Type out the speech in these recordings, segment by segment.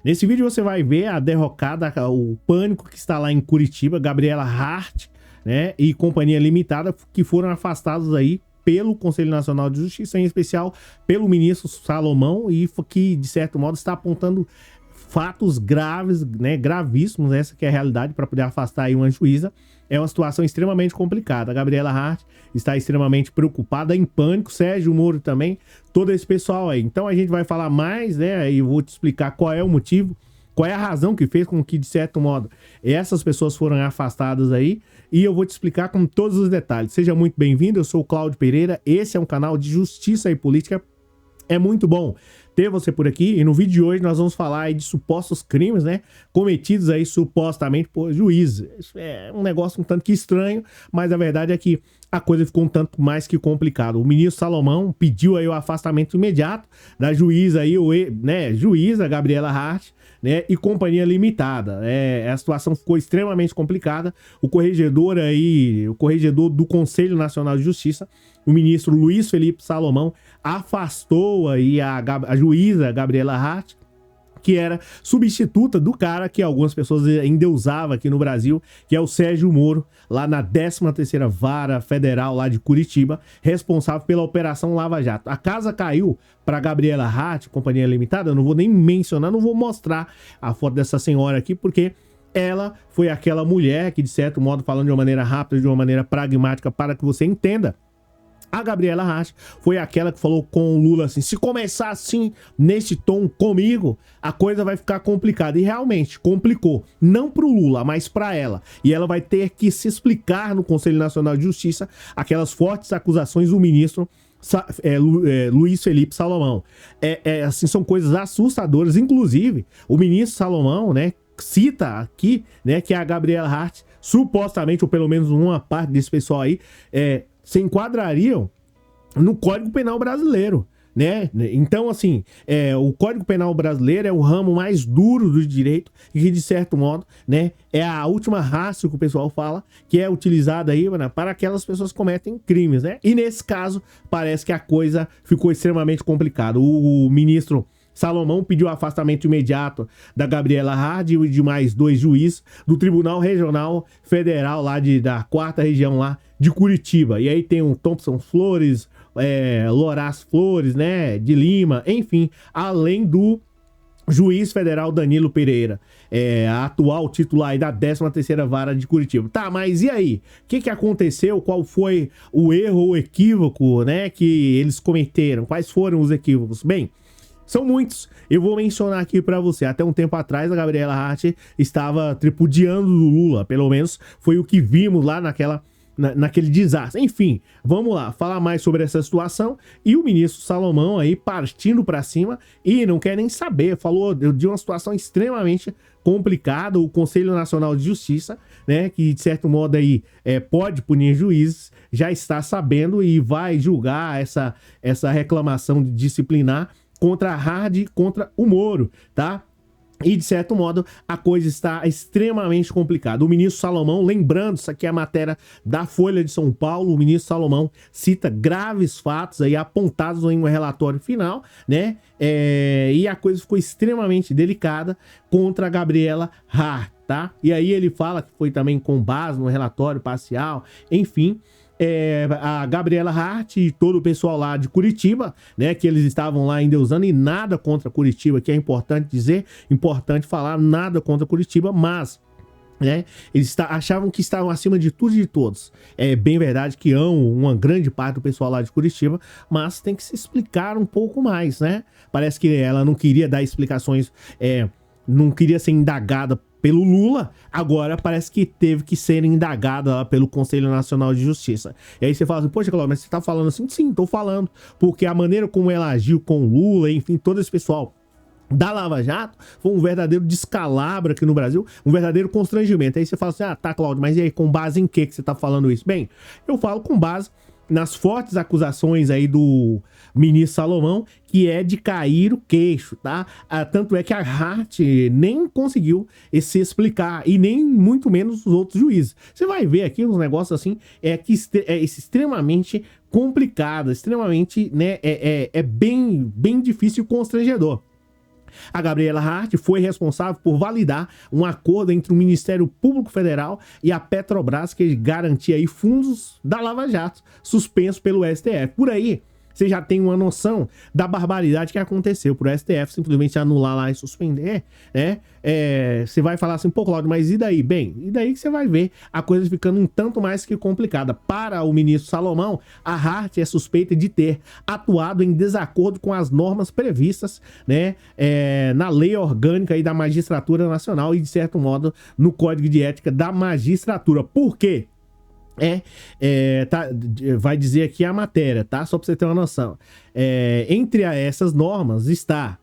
Nesse vídeo você vai ver a derrocada, o pânico que está lá em Curitiba, Gabriela Hart, né, e Companhia Limitada, que foram afastados aí pelo Conselho Nacional de Justiça, em especial pelo ministro Salomão, e que, de certo modo, está apontando fatos graves, né, gravíssimos, essa que é a realidade, para poder afastar aí uma juíza. É uma situação extremamente complicada. A Gabriela Hart está extremamente preocupada, em pânico, Sérgio Moro também, todo esse pessoal aí. Então a gente vai falar mais, né, e vou te explicar qual é o motivo, qual é a razão que fez com que, de certo modo, essas pessoas foram afastadas aí, e eu vou te explicar com todos os detalhes. Seja muito bem-vindo, eu sou o Cláudio Pereira, esse é um canal de justiça e política. É muito bom ter você por aqui, e no vídeo de hoje nós vamos falar aí de supostos crimes, né, cometidos aí supostamente por juízes. Isso é um negócio um tanto que estranho, mas a verdade é que a coisa ficou um tanto mais que complicada. O ministro Salomão pediu aí o afastamento imediato da juíza aí, juíza Gabriela Hart, né, e Companhia Limitada. A situação ficou extremamente complicada. O corregedor do Conselho Nacional de Justiça, o ministro Luiz Felipe Salomão, afastou aí a juíza Gabriela Hart, que era substituta do cara que algumas pessoas endeusavam aqui no Brasil, que é o Sérgio Moro, lá na 13ª Vara Federal lá de Curitiba, responsável pela Operação Lava Jato. A casa caiu para Gabriela Hart, Companhia Limitada. Eu não vou nem mencionar, não vou mostrar a foto dessa senhora aqui, porque ela foi aquela mulher que, de certo modo, falando de uma maneira rápida, de uma maneira pragmática, para que você entenda, a Gabriela Hart foi aquela que falou com o Lula assim: se começar assim, nesse tom comigo, a coisa vai ficar complicada. E realmente complicou. Não pro Lula, mas pra ela. E ela vai ter que se explicar no Conselho Nacional de Justiça aquelas fortes acusações do ministro Luiz Felipe Salomão. Assim, são coisas assustadoras. Inclusive, o ministro Salomão, né, cita aqui, né, que a Gabriela Hart, supostamente, ou pelo menos uma parte desse pessoal aí, se enquadrariam no Código Penal brasileiro, né? Então, assim, o Código Penal brasileiro é o ramo mais duro do direito e que, de certo modo, né, é a última ratio que o pessoal fala, que é utilizada aí, né, para aquelas pessoas que cometem crimes, né? E nesse caso, parece que a coisa ficou extremamente complicada. O ministro Salomão pediu o afastamento imediato da Gabriela Hart e de mais 2 juízes do Tribunal Regional Federal lá da 4ª região lá de Curitiba. E aí tem o Thompson Flores, Loraz Flores, né, de Lima, enfim, além do juiz federal Danilo Pereira, atual titular aí da 13ª Vara de Curitiba. Tá, mas e aí? O que aconteceu? Qual foi o erro ou equívoco, né, que eles cometeram? Quais foram os equívocos? Bem, são muitos. Eu vou mencionar aqui pra você. Até um tempo atrás, a Gabriela Hart estava tripudiando do Lula. Pelo menos foi o que vimos lá naquele desastre. Enfim, vamos lá, falar mais sobre essa situação. E o ministro Salomão aí partindo pra cima e não quer nem saber. Falou de uma situação extremamente complicada. O Conselho Nacional de Justiça, né, que de certo modo aí pode punir juízes, já está sabendo e vai julgar essa reclamação disciplinar contra a Hart e contra o Moro, tá? E, de certo modo, a coisa está extremamente complicada. O ministro Salomão, lembrando, isso aqui é a matéria da Folha de São Paulo, o ministro Salomão cita graves fatos aí apontados em um relatório final, né? E a coisa ficou extremamente delicada contra a Gabriela Hart, tá? E aí ele fala que foi também com base no relatório parcial, enfim. A Gabriela Hart e todo o pessoal lá de Curitiba, né, que eles estavam lá endeusando, e nada contra Curitiba, que é importante dizer, importante falar, nada contra Curitiba, mas, né, eles achavam que estavam acima de tudo e de todos. É bem verdade que amam uma grande parte do pessoal lá de Curitiba, mas tem que se explicar um pouco mais, né? Parece que ela não queria dar explicações, não queria ser indagada pelo Lula, agora parece que teve que ser indagada lá pelo Conselho Nacional de Justiça. E aí você fala assim: poxa, Cláudio, mas você tá falando assim? Sim, tô falando, porque a maneira como ela agiu com o Lula, enfim, todo esse pessoal da Lava Jato, foi um verdadeiro descalabro aqui no Brasil, um verdadeiro constrangimento. Aí você fala assim: ah, tá, Cláudio, mas e aí, com base em que você tá falando isso? Bem, eu falo com base nas fortes acusações aí do ministro Salomão, que é de cair o queixo, tá? Tanto é que a Hart nem conseguiu se explicar, e nem muito menos os outros juízes. Você vai ver aqui uns negócios assim, que é extremamente complicado, extremamente, né, bem difícil e constrangedor. A Gabriela Hart foi responsável por validar um acordo entre o Ministério Público Federal e a Petrobras que garantia aí fundos da Lava Jato, suspensos pelo STF. Por aí, você já tem uma noção da barbaridade que aconteceu por STF simplesmente anular lá e suspender, né? Você vai falar assim, pô, Cláudio, mas e daí? Bem, e daí que você vai ver a coisa ficando um tanto mais que complicada. Para o ministro Salomão, a Hart é suspeita de ter atuado em desacordo com as normas previstas, né, na lei orgânica aí da Magistratura Nacional e, de certo modo, no Código de Ética da Magistratura. Por quê? Vai dizer aqui a matéria, tá? Só pra você ter uma noção. Entre essas normas está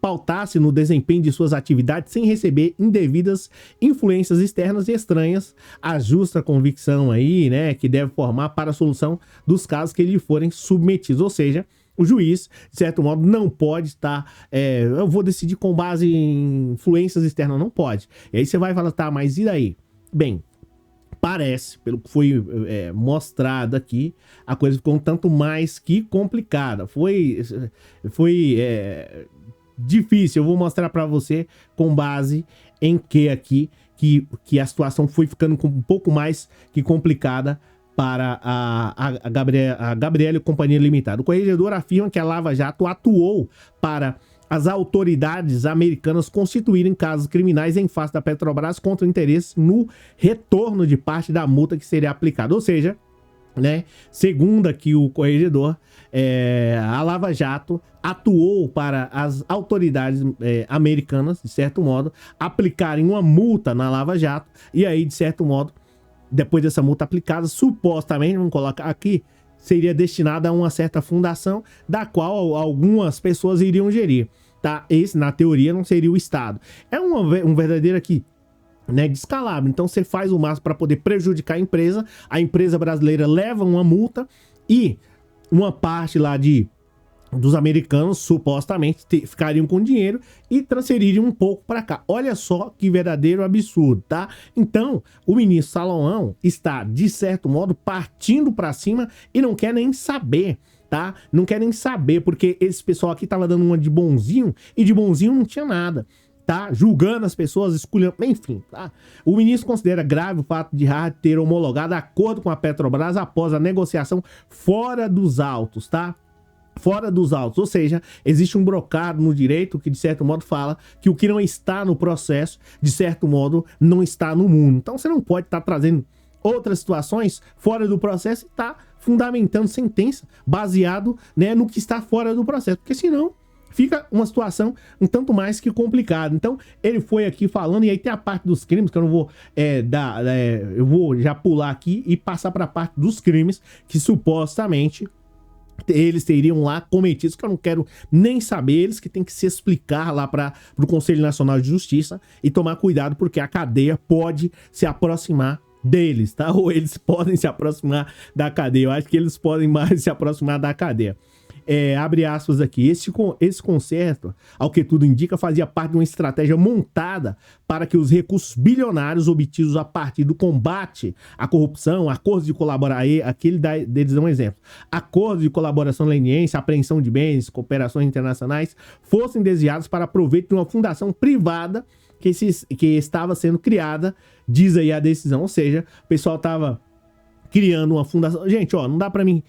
pautar-se no desempenho de suas atividades sem receber indevidas influências externas e estranhas, a justa convicção aí, né, que deve formar para a solução dos casos que lhe forem submetidos. Ou seja, o juiz, de certo modo, não pode estar... eu vou decidir com base em influências externas, não pode. E aí você vai falar, tá, mas e daí? Bem, parece, pelo que foi mostrado aqui, a coisa ficou um tanto mais que complicada. Foi difícil. Eu vou mostrar para você com base em que aqui que a situação foi ficando um pouco mais que complicada para a Gabriela e Companhia Limitada. O corregedor afirma que a Lava Jato atuou para as autoridades americanas constituírem casos criminais em face da Petrobras contra o interesse no retorno de parte da multa que seria aplicada. Ou seja, né, segundo aqui o corregedor, a Lava Jato atuou para as autoridades americanas, de certo modo, aplicarem uma multa na Lava Jato e aí, de certo modo, depois dessa multa aplicada, supostamente, vamos colocar aqui, seria destinada a uma certa fundação da qual algumas pessoas iriam gerir, tá? Esse, na teoria, não seria o Estado. É um verdadeiro aqui, né, descalabro. Então você faz o máximo para poder prejudicar a empresa brasileira leva uma multa e uma parte lá dos americanos supostamente ficariam com dinheiro e transfeririam um pouco para cá. Olha só que verdadeiro absurdo, tá? Então, o ministro Salomão está, de certo modo, partindo para cima e não quer nem saber, tá? Não quer nem saber, porque esse pessoal aqui tava dando uma de bonzinho e de bonzinho não tinha nada, tá? Julgando as pessoas, escolhendo, enfim, tá? O ministro considera grave o fato de Hart ter homologado acordo com a Petrobras após a negociação fora dos autos, tá? Fora dos autos, ou seja, existe um brocado no direito que, de certo modo, fala que o que não está no processo, de certo modo, não está no mundo. Então, você não pode estar trazendo outras situações fora do processo e estar fundamentando sentença baseado, né, no que está fora do processo, porque senão fica uma situação um tanto mais que complicada. Então, ele foi aqui falando, e aí tem a parte dos crimes, que eu não vou eu vou já pular aqui e passar para a parte dos crimes que supostamente eles teriam lá cometidos, que eu não quero nem saber, eles que tem que se explicar lá para o Conselho Nacional de Justiça e tomar cuidado, porque a cadeia pode se aproximar deles, tá? Ou eles podem se aproximar da cadeia. Eu acho que eles podem mais se aproximar da cadeia. Abre aspas aqui, esse concerto, ao que tudo indica, fazia parte de uma estratégia montada para que os recursos bilionários obtidos a partir do combate à corrupção, acordos de colaboração, aqui eles dão um exemplo, acordos de colaboração leniense, apreensão de bens, cooperações internacionais, fossem desviados para proveito de uma fundação privada que estava sendo criada, diz aí a decisão, ou seja, o pessoal estava criando uma fundação. Gente, ó, não dá pra mim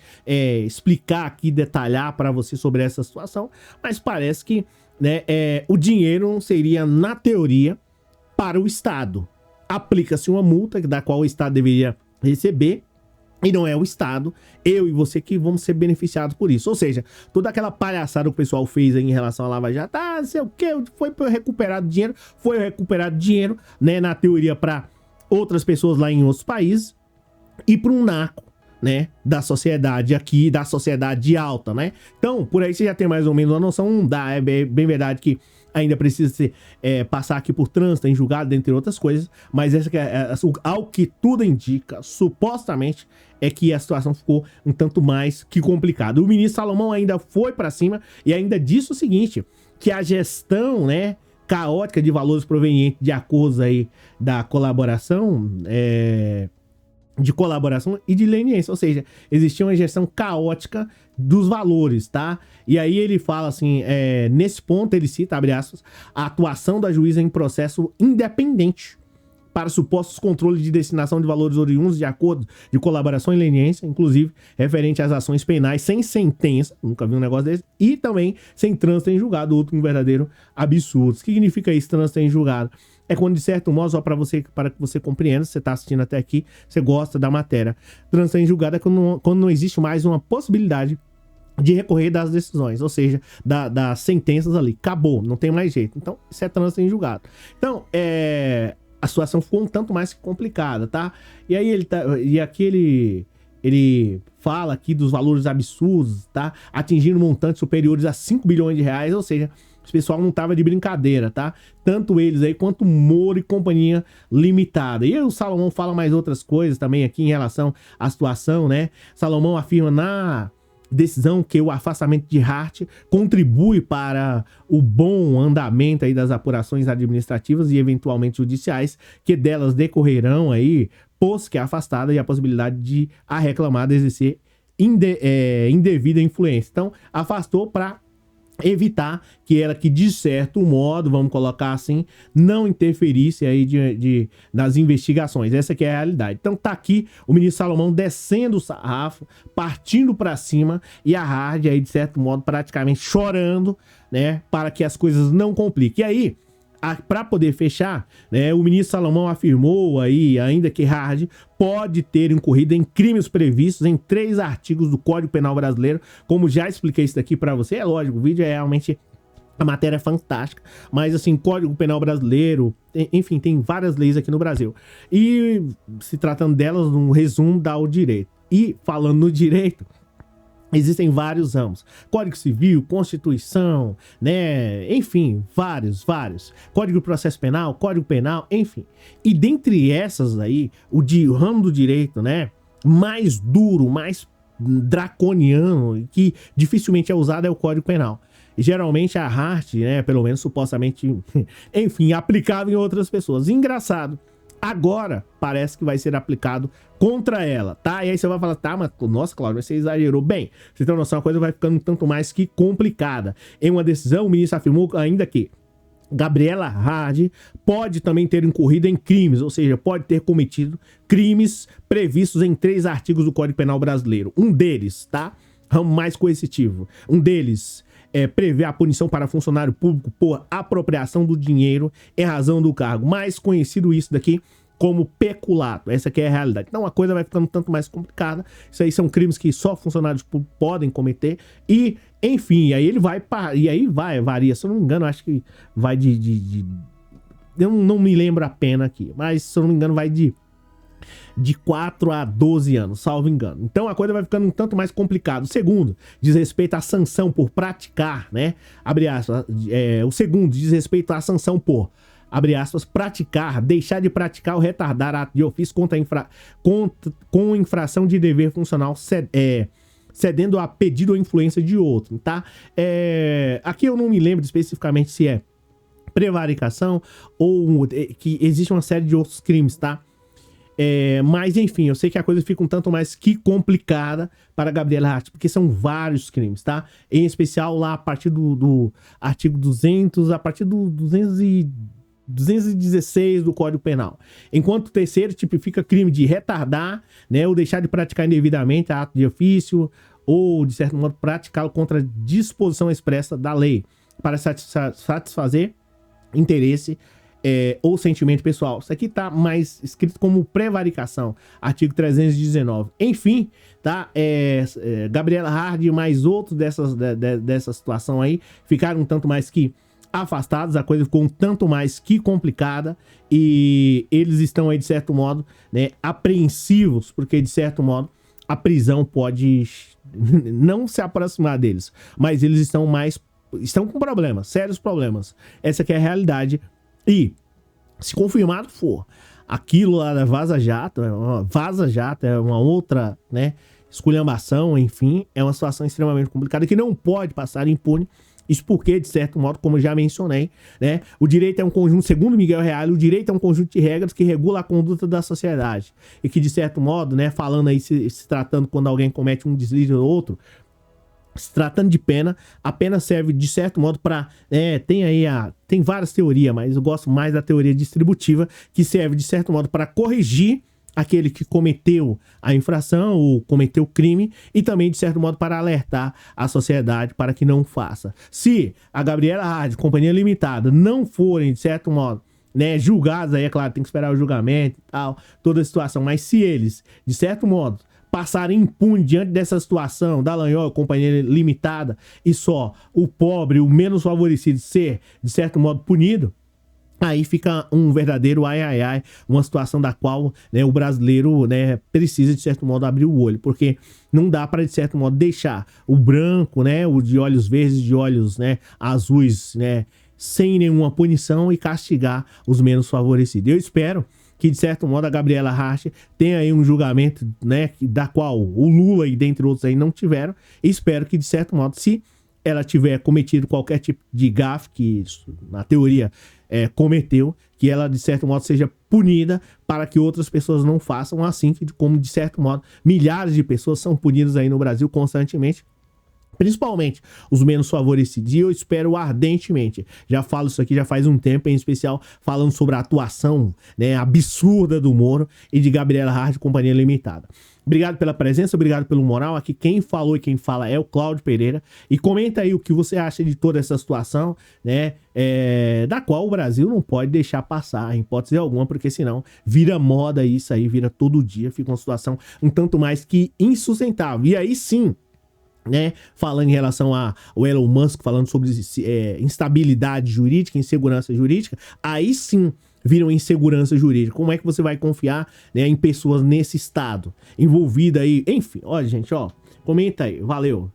explicar aqui, detalhar pra você sobre essa situação, mas parece que, né, o dinheiro seria, na teoria, para o Estado. Aplica-se uma multa da qual o Estado deveria receber e não é o Estado, eu e você que vamos ser beneficiados por isso. Ou seja, toda aquela palhaçada que o pessoal fez aí em relação à Lava Jato, não sei o que, foi recuperado dinheiro, né, na teoria para outras pessoas lá em outros países, e para um naco, né, da sociedade aqui, da sociedade alta, né? Então, por aí você já tem mais ou menos uma noção. É bem verdade que ainda precisa passar aqui por trânsito, em julgado, dentre outras coisas, mas essa que ao que tudo indica, supostamente, é que a situação ficou um tanto mais que complicada. O ministro Salomão ainda foi para cima e ainda disse o seguinte, que a gestão, né, caótica de valores provenientes de acordos aí da colaboração, de colaboração e de leniência, ou seja, existia uma gestão caótica dos valores, tá? E aí ele fala assim, nesse ponto ele cita, abre aspas, a atuação da juíza em processo independente para supostos controles de destinação de valores oriundos de acordo de colaboração e leniência, inclusive referente às ações penais sem sentença, nunca vi um negócio desse, e também sem trânsito em julgado, outro um verdadeiro absurdo. O que significa isso, trânsito em julgado? É quando, de certo modo, só para que você compreenda, se você está assistindo até aqui, você gosta da matéria. Trânsito em julgado é quando não existe mais uma possibilidade de recorrer das decisões, ou seja, das sentenças ali. Acabou, não tem mais jeito. Então, isso é trânsito em julgado. Então, a situação ficou um tanto mais complicada, tá? E aí ele fala aqui dos valores absurdos, tá? Atingindo montantes superiores a 5 bilhões de reais, ou seja, esse pessoal não tava de brincadeira, tá? Tanto eles aí quanto Moro e Companhia Limitada. E aí o Salomão fala mais outras coisas também aqui em relação à situação, né? Salomão afirma na decisão que o afastamento de Hart contribui para o bom andamento aí das apurações administrativas e eventualmente judiciais que delas decorrerão aí, pois que é afastada e a possibilidade de a reclamada exercer indevida influência. Então, afastou para evitar que ela, que de certo modo, vamos colocar assim, não interferisse aí nas investigações. Essa que é a realidade. Então tá aqui o ministro Salomão descendo o sarrafo, partindo para cima, e a Hard aí, de certo modo, praticamente chorando, né, para que as coisas não compliquem. E aí, para poder fechar, né, o ministro Salomão afirmou aí ainda que Hard pode ter incorrido em crimes previstos em 3 artigos do Código Penal Brasileiro, como já expliquei isso daqui para você. É lógico, o vídeo é realmente, a matéria é fantástica, mas assim, Código Penal Brasileiro, enfim, tem várias leis aqui no Brasil. E se tratando delas, um resumo dá o direito. E falando no direito, existem vários ramos. Código Civil, Constituição, né? Enfim, vários. Código de Processo Penal, Código Penal, enfim. E dentre essas aí, o ramo do direito, né? Mais duro, mais draconiano, que dificilmente é usado, é o Código Penal. E geralmente a Hart, né? Pelo menos supostamente, enfim, aplicável em outras pessoas. Engraçado. Agora parece que vai ser aplicado contra ela, tá? E aí você vai falar, tá, mas nossa, Cláudio, você exagerou. Bem, você tem noção, a coisa vai ficando um tanto mais que complicada. Em uma decisão, o ministro afirmou ainda que Gabriela Hard pode também ter incorrido em crimes, ou seja, pode ter cometido crimes previstos em 3 artigos do Código Penal Brasileiro. Um deles, tá? Ramo mais coercitivo. Um deles prevê a punição para funcionário público por apropriação do dinheiro em razão do cargo. Mais conhecido isso daqui como peculato. Essa aqui é a realidade. Então a coisa vai ficando um tanto mais complicada. Isso aí são crimes que só funcionários públicos podem cometer. E, enfim, aí ele vai... E aí varia. Se eu não me engano, acho que vai eu não me lembro a pena aqui. Mas, se eu não me engano, vai de 4 a 12 anos, salvo engano. Então a coisa vai ficando um tanto mais complicada. O segundo diz respeito à sanção por praticar, né? Abre aspas. O segundo diz respeito à sanção por, abre aspas, praticar, deixar de praticar ou retardar ato de ofício com infração de dever funcional cedendo a pedido ou influência de outro, tá? Aqui eu não me lembro especificamente se é prevaricação ou que existe uma série de outros crimes, tá? Mas enfim, eu sei que a coisa fica um tanto mais que complicada para Gabriela Hart, porque são vários crimes, tá? Em especial lá a partir do artigo 200, a partir do 216 do Código Penal. Enquanto o terceiro tipifica crime de retardar, né, ou deixar de praticar indevidamente ato de ofício, ou de certo modo praticá-lo contra disposição expressa da lei, para satisfazer interesse ou sentimento pessoal. Isso aqui tá mais escrito como prevaricação, artigo 319. Enfim, tá? Gabriela Hard e mais outros dessa situação aí ficaram um tanto mais que afastados, a coisa ficou um tanto mais que complicada e eles estão aí, de certo modo, né, apreensivos, porque de certo modo a prisão pode não se aproximar deles, mas eles estão com problemas, sérios problemas. Essa aqui é a realidade. E, se confirmado for aquilo lá da Vaza Jato é uma outra, né, esculhambação, enfim, é uma situação extremamente complicada que não pode passar impune, Isso porque, de certo modo, como eu já mencionei, né, o direito é um conjunto, segundo Miguel Reale, o direito é um conjunto de regras que regula a conduta da sociedade. E que, de certo modo, né, falando aí, se tratando quando alguém comete um deslize ou outro, se tratando de pena, a pena serve, de certo modo, para... tem várias teorias, mas eu gosto mais da teoria distributiva, que serve, de certo modo, para corrigir aquele que cometeu a infração ou cometeu o crime e também, de certo modo, para alertar a sociedade para que não faça. Se a Gabriela Hard, Companhia Limitada, não forem, de certo modo, né, julgados, aí é claro, tem que esperar o julgamento e tal, toda a situação, mas se eles, de certo modo, passarem impune diante dessa situação, Dallagnol, Companhia Limitada, e só o pobre, o menos favorecido ser, de certo modo, punido, aí fica um verdadeiro ai, uma situação da qual, né, o brasileiro, né, precisa, de certo modo, abrir o olho, porque não dá para, de certo modo, deixar o branco, né, o de olhos verdes, de olhos, né, azuis, né, sem nenhuma punição e castigar os menos favorecidos. Eu espero que, de certo modo, a Gabriela Hart tenha aí um julgamento, né, da qual o Lula e dentre outros aí não tiveram. E espero que, de certo modo, se ela tiver cometido qualquer tipo de gafe, que na teoria cometeu, que ela, de certo modo, seja punida para que outras pessoas não façam, assim como, de certo modo, milhares de pessoas são punidas aí no Brasil constantemente, principalmente os menos favorecidos, e eu espero ardentemente, já falo isso aqui já faz um tempo, em especial falando sobre a atuação, né, absurda do Moro e de Gabriela Hart, Companhia Limitada. Obrigado pela presença, obrigado pelo moral. Aqui quem falou e quem fala é o Cláudio Pereira. E comenta aí o que você acha de toda essa situação, né? Da qual o Brasil não pode deixar passar, em hipótese alguma, porque senão vira moda isso aí, vira todo dia, fica uma situação um tanto mais que insustentável. E aí sim, né, falando em relação ao Elon Musk, falando sobre instabilidade jurídica, insegurança jurídica, aí sim viram insegurança jurídica. Como é que você vai confiar, né, em pessoas nesse estado, envolvida aí? Enfim, olha, gente, ó, comenta aí, valeu.